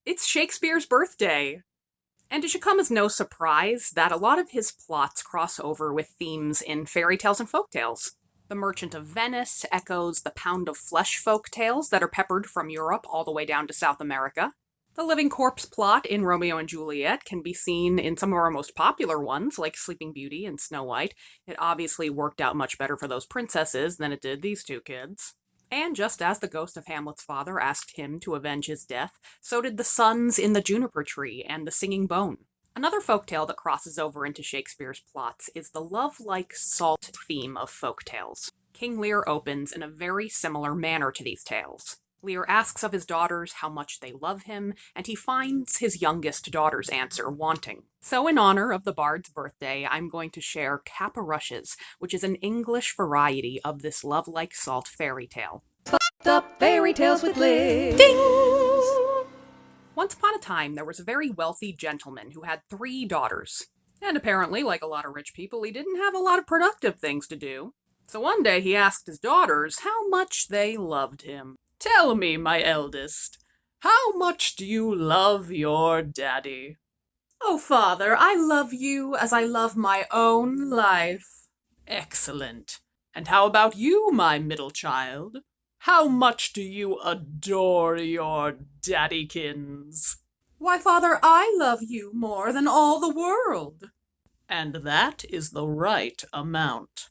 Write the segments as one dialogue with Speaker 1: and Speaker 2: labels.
Speaker 1: It's Shakespeare's birthday. And it should come as no surprise that a lot of his plots cross over with themes in fairy tales and folk tales. The Merchant of Venice echoes the Pound of Flesh folk tales that are peppered from Europe all the way down to South America. The living corpse plot in Romeo and Juliet can be seen in some of our most popular ones, like Sleeping Beauty and Snow White. It obviously worked out much better for those princesses than it did these two kids. And just as the ghost of Hamlet's father asked him to avenge his death, so did the sons in the juniper tree and the singing bone. Another folktale that crosses over into Shakespeare's plots is the love-like salt theme of folktales. King Lear opens in a very similar manner to these tales. Lear asks of his daughters how much they love him, and he finds his youngest daughter's answer wanting. So in honor of the bard's birthday, I'm going to share Caporushes, which is an English variety of this love-like salt fairy tale.
Speaker 2: Fucked up fairy tales with Liz.
Speaker 1: Ding! Once upon a time, there was a very wealthy gentleman who had 3 daughters. And apparently, like a lot of rich people, he didn't have a lot of productive things to do. So one day he asked his daughters how much they loved him. "Tell me, my eldest, how much do you love your daddy?" "Oh, father, I love you as I love my own life." "Excellent. And how about you, my middle child? How much do you adore your daddykins?" "Why, father, I love you more than all the world." "And that is the right amount.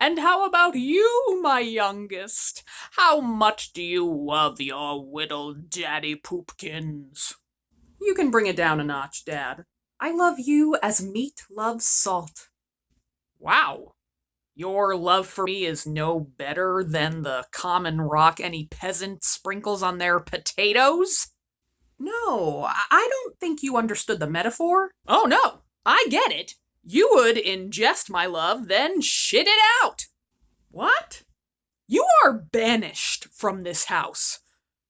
Speaker 1: And how about you, my youngest? How much do you love your little daddy poopkins?" "You can bring it down a notch, Dad. I love you as meat loves salt." "Wow. Your love for me is no better than the common rock any peasant sprinkles on their potatoes?" "No, I don't think you understood the metaphor." "Oh no, I get it. You would ingest my love, then shit it out." "What?" "You are banished from this house.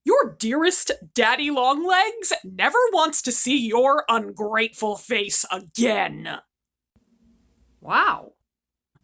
Speaker 1: Your dearest Daddy Longlegs never wants to see your ungrateful face again." Wow.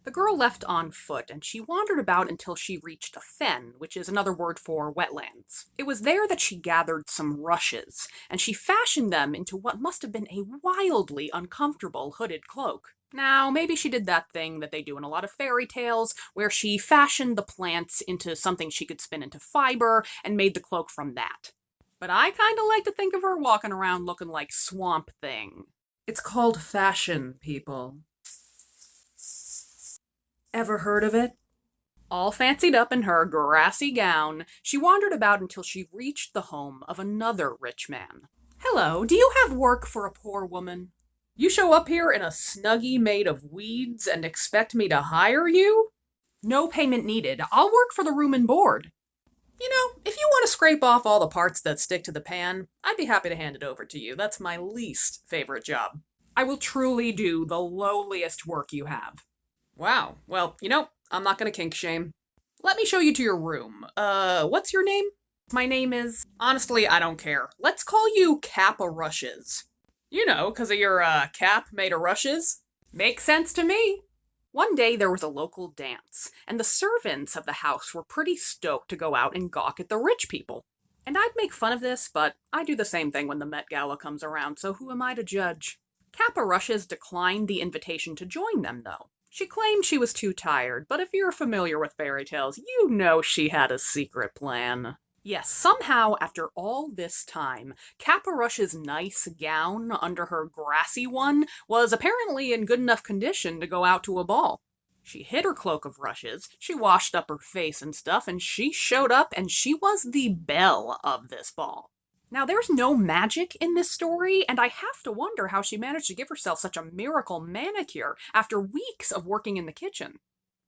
Speaker 1: The girl left on foot, and she wandered about until she reached a fen, which is another word for wetlands. It was there that she gathered some rushes, and she fashioned them into what must have been a wildly uncomfortable hooded cloak. Now, maybe she did that thing that they do in a lot of fairy tales, where she fashioned the plants into something she could spin into fiber and made the cloak from that. But I kinda like to think of her walking around looking like Swamp Thing. It's called fashion, people. Ever heard of it? All fancied up in her grassy gown, she wandered about until she reached the home of another rich man. "Hello, do you have work for a poor woman?" "You show up here in a snuggie made of weeds and expect me to hire you?" "No payment needed. I'll work for the room and board." "You know, if you want to scrape off all the parts that stick to the pan, I'd be happy to hand it over to you. That's my least favorite job. I will truly do the lowliest work you have." "Wow. Well, I'm not gonna kink shame. Let me show you to your room. What's your name?" "My name is..." "Honestly, I don't care. Let's call you Caporushes. 'Cause of your, cap made of rushes?" "Makes sense to me." One day there was a local dance, and the servants of the house were pretty stoked to go out and gawk at the rich people. And I'd make fun of this, but I do the same thing when the Met Gala comes around, so who am I to judge? Caporushes declined the invitation to join them, though. She claimed she was too tired, but if you're familiar with fairy tales, you know she had a secret plan. Yes, somehow, after all this time, Caporushes' nice gown under her grassy one was apparently in good enough condition to go out to a ball. She hid her cloak of rushes, she washed up her face and stuff, and she showed up, and she was the belle of this ball. Now, there's no magic in this story, and I have to wonder how she managed to give herself such a miracle manicure after weeks of working in the kitchen.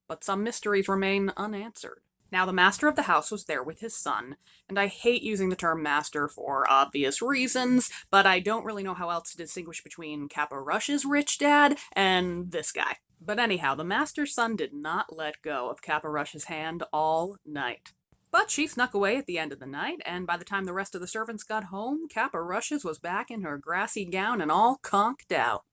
Speaker 1: But some mysteries remain unanswered. Now, the master of the house was there with his son, and I hate using the term master for obvious reasons, but I don't really know how else to distinguish between Caporushes' rich dad and this guy. But anyhow, the master's son did not let go of Caporushes' hand all night. But she snuck away at the end of the night, and by the time the rest of the servants got home, Caporushes was back in her grassy gown and all conked out.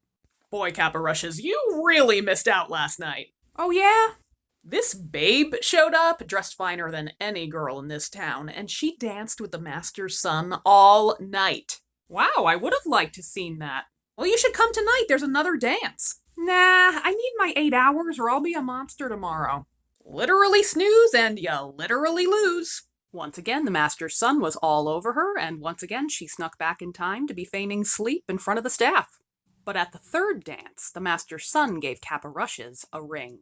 Speaker 1: "Boy, Caporushes, you really missed out last night." "Oh yeah?" "This babe showed up, dressed finer than any girl in this town, and she danced with the master's son all night. Wow, I would have liked to seen that. Well, you should come tonight. There's another dance. Nah, I need my 8 hours or I'll be a monster tomorrow. Literally snooze and you literally lose. Once again, the master's son was all over her, and once again she snuck back in time to be feigning sleep in front of the staff. But at the third dance, the master's son gave Caporushes a ring.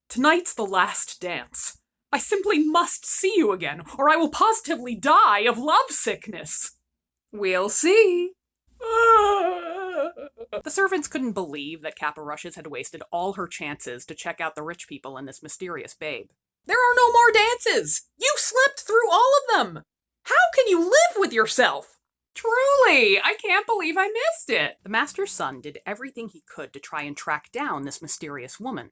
Speaker 1: Tonight's the last dance. I simply must see you again, or I will positively die of love sickness. We'll see. The servants couldn't believe that Caporushes had wasted all her chances to check out the rich people and this mysterious babe. There are no more dances! You slept through all of them! How can you live with yourself? Truly, I can't believe I missed it. The master's son did everything he could to try and track down this mysterious woman.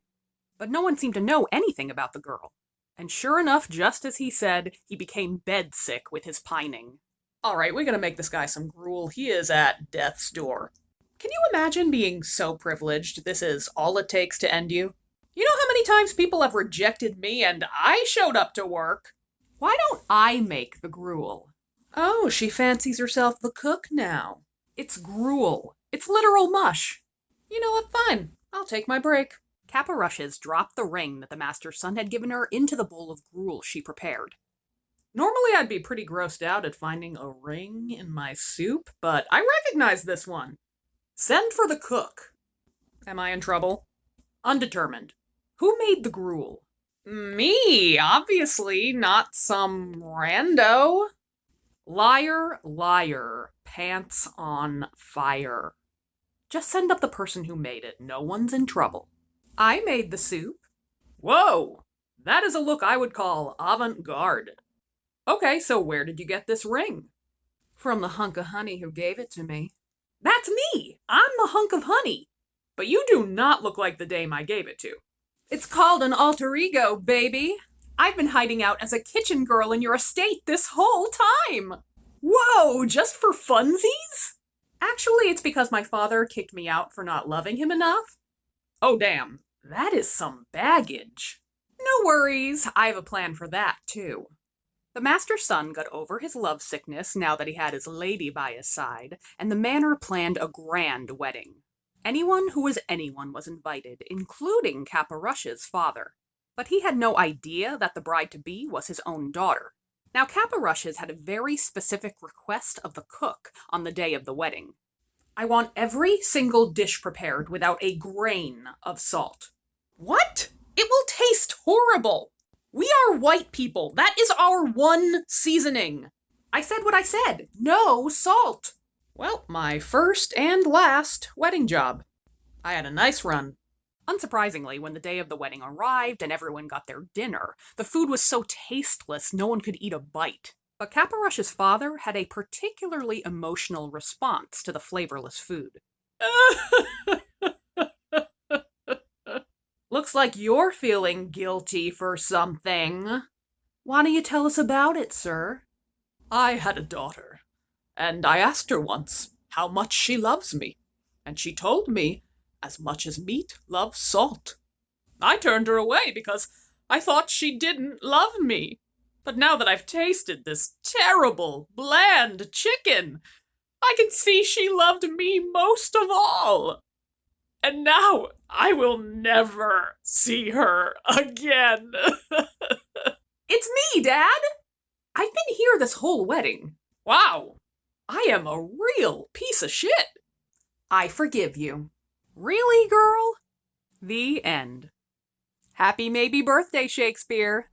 Speaker 1: But no one seemed to know anything about the girl. And sure enough, just as he said, he became bedsick with his pining. Alright, we gotta make this guy some gruel. He is at death's door. Can you imagine being so privileged this is all it takes to end you? You know how many times people have rejected me and I showed up to work? Why don't I make the gruel? Oh, she fancies herself the cook now. It's gruel. It's literal mush. You know what? Fine. I'll take my break. Caporushes dropped the ring that the master's son had given her into the bowl of gruel she prepared. Normally I'd be pretty grossed out at finding a ring in my soup, but I recognize this one. Send for the cook. Am I in trouble? Undetermined. Who made the gruel? Me, obviously, not some rando. Liar, liar, pants on fire. Just send up the person who made it. No one's in trouble. I made the soup. Whoa! That is a look I would call avant-garde. Okay, so where did you get this ring? From the hunk of honey who gave it to me. That's me! I'm the hunk of honey! But you do not look like the dame I gave it to. It's called an alter ego, baby. I've been hiding out as a kitchen girl in your estate this whole time. Whoa, just for funsies? Actually, it's because my father kicked me out for not loving him enough. Oh, damn. That is some baggage. No worries. I have a plan for that, too. The master's son got over his lovesickness now that he had his lady by his side, and the manor planned a grand wedding. Anyone who was anyone was invited, including Caporushes' father. But he had no idea that the bride-to-be was his own daughter. Now, Caporushes had a very specific request of the cook on the day of the wedding. I want every single dish prepared without a grain of salt. What? It will taste horrible! We are white people. That is our one seasoning. I said what I said. No salt. Well, my first and last wedding job. I had a nice run. Unsurprisingly, when the day of the wedding arrived and everyone got their dinner, the food was so tasteless no one could eat a bite. But Caporushes' father had a particularly emotional response to the flavorless food. Looks like you're feeling guilty for something. Why don't you tell us about it, sir? I had a daughter, and I asked her once how much she loves me, and she told me as much as meat loves salt. I turned her away because I thought she didn't love me. But now that I've tasted this terrible, bland chicken, I can see she loved me most of all. And now I will never see her again. It's me, Dad! I've been here this whole wedding. Wow, I am a real piece of shit. I forgive you. Really, girl? The end. Happy maybe birthday, Shakespeare.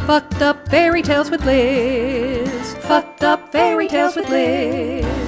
Speaker 2: Fucked up fairy tales with Liz. Fucked up fairy tales with Liz.